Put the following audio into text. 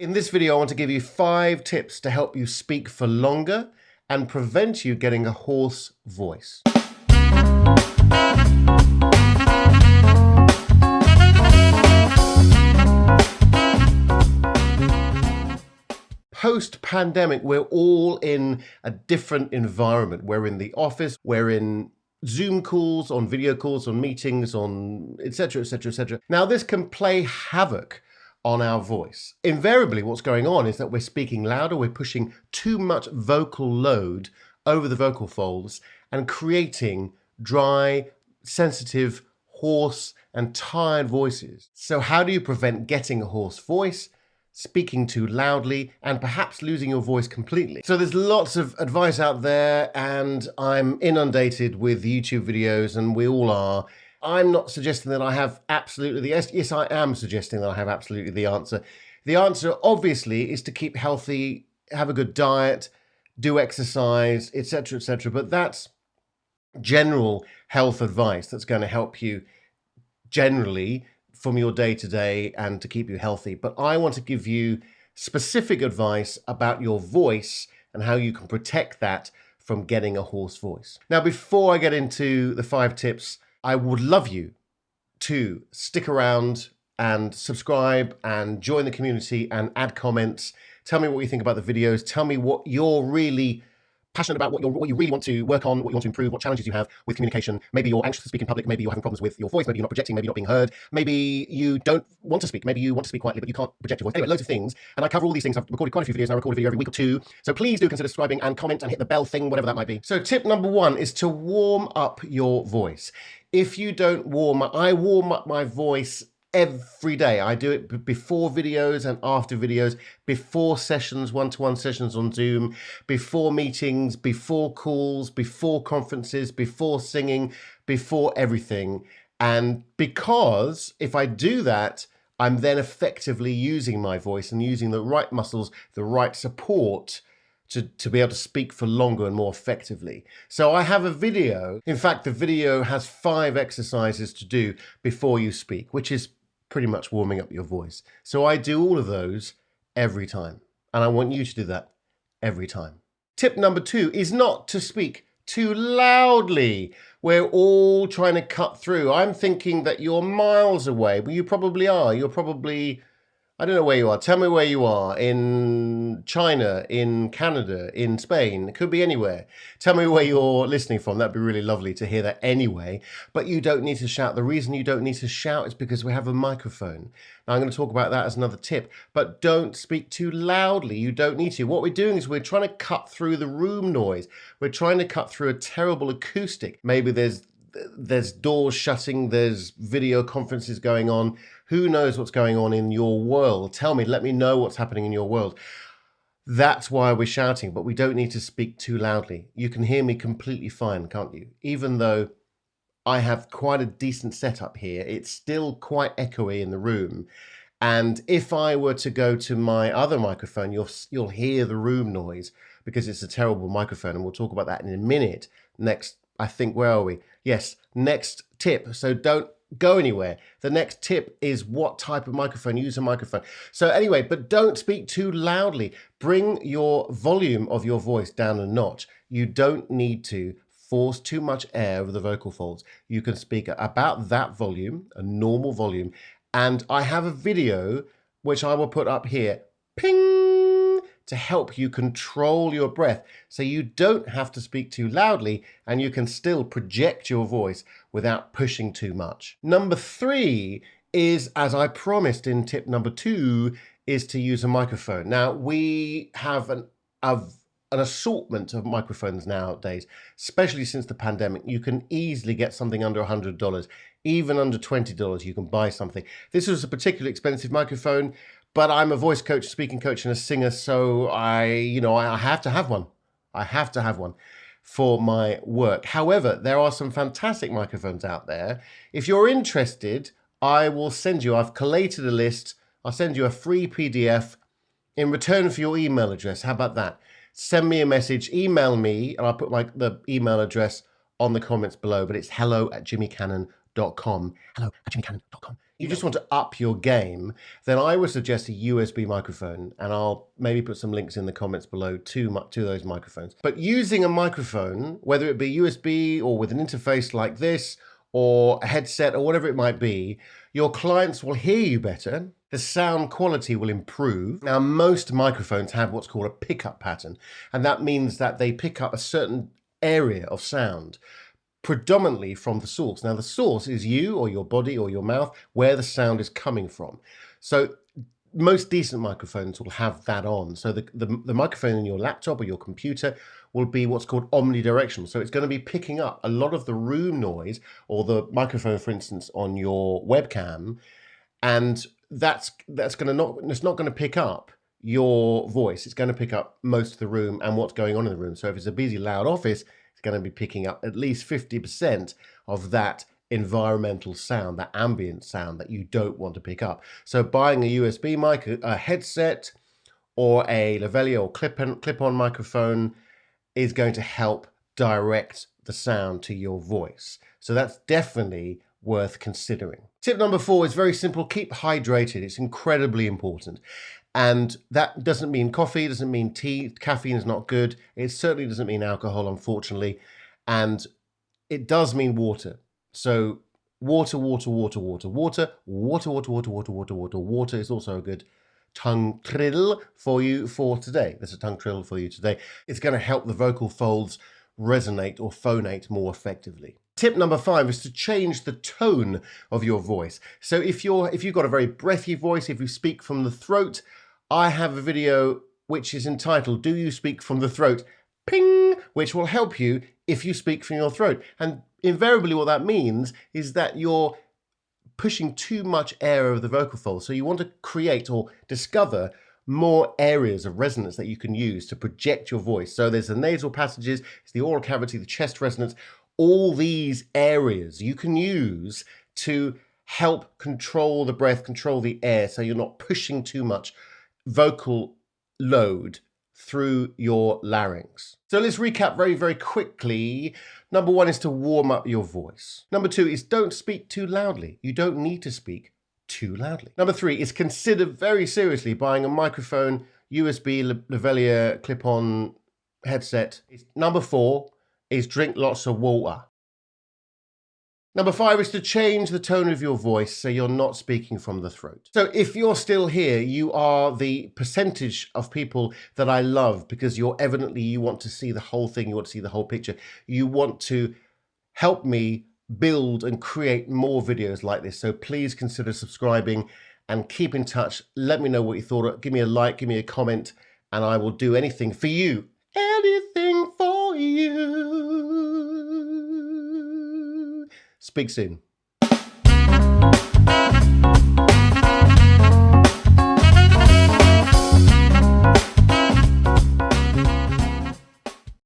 In this video, I want to give you 5 tips to help you speak for longer and prevent you getting a hoarse voice. Post-pandemic, we're all in a different environment. We're in the office, we're in Zoom calls, on video calls, on meetings, on etc., etc., etc. Now, this can play havoc on our voice. Invariably, what's going on is that we're speaking louder, we're pushing too much vocal load over the vocal folds and creating dry, sensitive, hoarse, and tired voices. So how do you prevent getting a hoarse voice, speaking too loudly, and perhaps losing your voice completely? So there's lots of advice out there, and I'm inundated with YouTube videos, and we all are. I'm not suggesting that I have absolutely the answer. Yes, I am suggesting that I have absolutely the answer. The answer, obviously, is to keep healthy, have a good diet, do exercise, etc., etc. But that's general health advice that's going to help you generally from your day-to-day and to keep you healthy. But I want to give you specific advice about your voice and how you can protect that from getting a hoarse voice. Now, before I get into the 5 tips, I would love you to stick around and subscribe and join the community and add comments. Tell me what you think about the videos. Tell me what you're really passionate about, what you really want to work on, what you want to improve, what challenges you have with communication. Maybe you're anxious to speak in public. Maybe you're having problems with your voice. Maybe you're not projecting. Maybe you're not being heard. Maybe you don't want to speak. Maybe you want to speak quietly, but you can't project your voice. Anyway, loads of things. And I cover all these things. I've recorded quite a few videos, and I record a video every week or 2. So please do consider subscribing and comment and hit the bell thing, whatever that might be. So tip number 1 is to warm up your voice. If you don't warm up, I warm up my voice every day. I do it before videos and after videos, before sessions, one-to-one sessions on Zoom, before meetings, before calls, before conferences, before singing, before everything. And because if I do that, I'm then effectively using my voice and using the right muscles, the right support to be able to speak for longer and more effectively. So I have a video. In fact, the video has 5 exercises to do before you speak, which is pretty much warming up your voice. So I do all of those every time. And I want you to do that every time. Tip number 2 is not to speak too loudly. We're all trying to cut through. I'm thinking that you're miles away, but you probably are. You're probably, I don't know where you are. Tell me where you are. In China, in Canada, in Spain. It could be anywhere. Tell me where you're listening from. That'd be really lovely to hear that anyway. But you don't need to shout. The reason you don't need to shout is because we have a microphone. Now, I'm going to talk about that as another tip. But don't speak too loudly. You don't need to. What we're doing is we're trying to cut through the room noise. We're trying to cut through a terrible acoustic. Maybe there's doors shutting, there's video conferences going on. Who knows what's going on in your world? Tell me, let me know what's happening in your world. That's why we're shouting, but we don't need to speak too loudly. You can hear me completely fine, can't you? Even though I have quite a decent setup here, it's still quite echoey in the room. And if I were to go to my other microphone, you'll hear the room noise because it's a terrible microphone, and we'll talk about that in a minute. Next, I think, where are we? Yes, next tip. So don't go anywhere. The next tip is what type of microphone. Use a microphone. So anyway, but don't speak too loudly. Bring your volume of your voice down a notch. You don't need to force too much air over the vocal folds. You can speak about that volume, a normal volume. And I have a video which I will put up here. Ping! To help you control your breath so you don't have to speak too loudly and you can still project your voice without pushing too much. Number 3 is, as I promised in tip number 2, is to use a microphone. Now, we have an assortment of microphones nowadays, especially since the pandemic. You can easily get something under $100, even under $20 you can buy something. This was a particularly expensive microphone, but I'm a voice coach, speaking coach, and a singer, so I have to have one. I have to have one for my work. However, there are some fantastic microphones out there. If you're interested, I will send you, I've collated a list. I'll send you a free PDF in return for your email address. How about that? Send me a message, email me, and I'll put the email address on the comments below, but it's hello@jimmycannon.com. Hello@jimmycannon.com. you just want to up your game, then I would suggest a USB microphone, and I'll maybe put some links in the comments below to those microphones. But using a microphone, whether it be USB or with an interface like this, or a headset or whatever it might be, your clients will hear you better. The sound quality will improve. Now, most microphones have what's called a pickup pattern, and that means that they pick up a certain area of sound, predominantly from the source. Now, the source is you or your body or your mouth, where the sound is coming from. So most decent microphones will have that on. So the microphone in your laptop or your computer will be what's called omnidirectional. So it's going to be picking up a lot of the room noise, or the microphone, for instance, on your webcam, and it's not going to pick up your voice. It's going to pick up most of the room and what's going on in the room. So if it's a busy, loud office, it's going to be picking up at least 50% of that environmental sound, that ambient sound that you don't want to pick up. So buying a USB mic, a headset, or a lavalier or clip-on microphone is going to help direct the sound to your voice. So that's definitely worth considering. Tip number 4 is very simple. Keep hydrated. It's incredibly important. And that doesn't mean coffee, doesn't mean tea. Caffeine is not good. It certainly doesn't mean alcohol, unfortunately. And it does mean water. So water is also a good tongue trill for you for today. There's a tongue trill for you today. It's going to help the vocal folds resonate or phonate more effectively. Tip number 5 is to change the tone of your voice. So if you've got a very breathy voice, if you speak from the throat, I have a video which is entitled, "Do You Speak from the Throat?" Ping, which will help you if you speak from your throat. And invariably what that means is that you're pushing too much air over the vocal folds. So you want to create or discover more areas of resonance that you can use to project your voice. So there's the nasal passages, it's the oral cavity, the chest resonance. All these areas you can use to help control the breath, control the air, so you're not pushing too much vocal load through your larynx. So let's recap very, very quickly. Number 1 is to warm up your voice. Number 2 is don't speak too loudly. You don't need to speak too loudly. Number 3 is consider very seriously buying a microphone, USB, lavalier, clip-on headset. Number 4 is drink lots of water. Number 5 is to change the tone of your voice so you're not speaking from the throat. So if you're still here, you are the percentage of people that I love, because you want to see the whole thing, you want to see the whole picture. You want to help me build and create more videos like this. So please consider subscribing and keep in touch. Let me know what you thought. Give me a like, give me a comment, and I will do anything for you. Anything for you. Speak soon.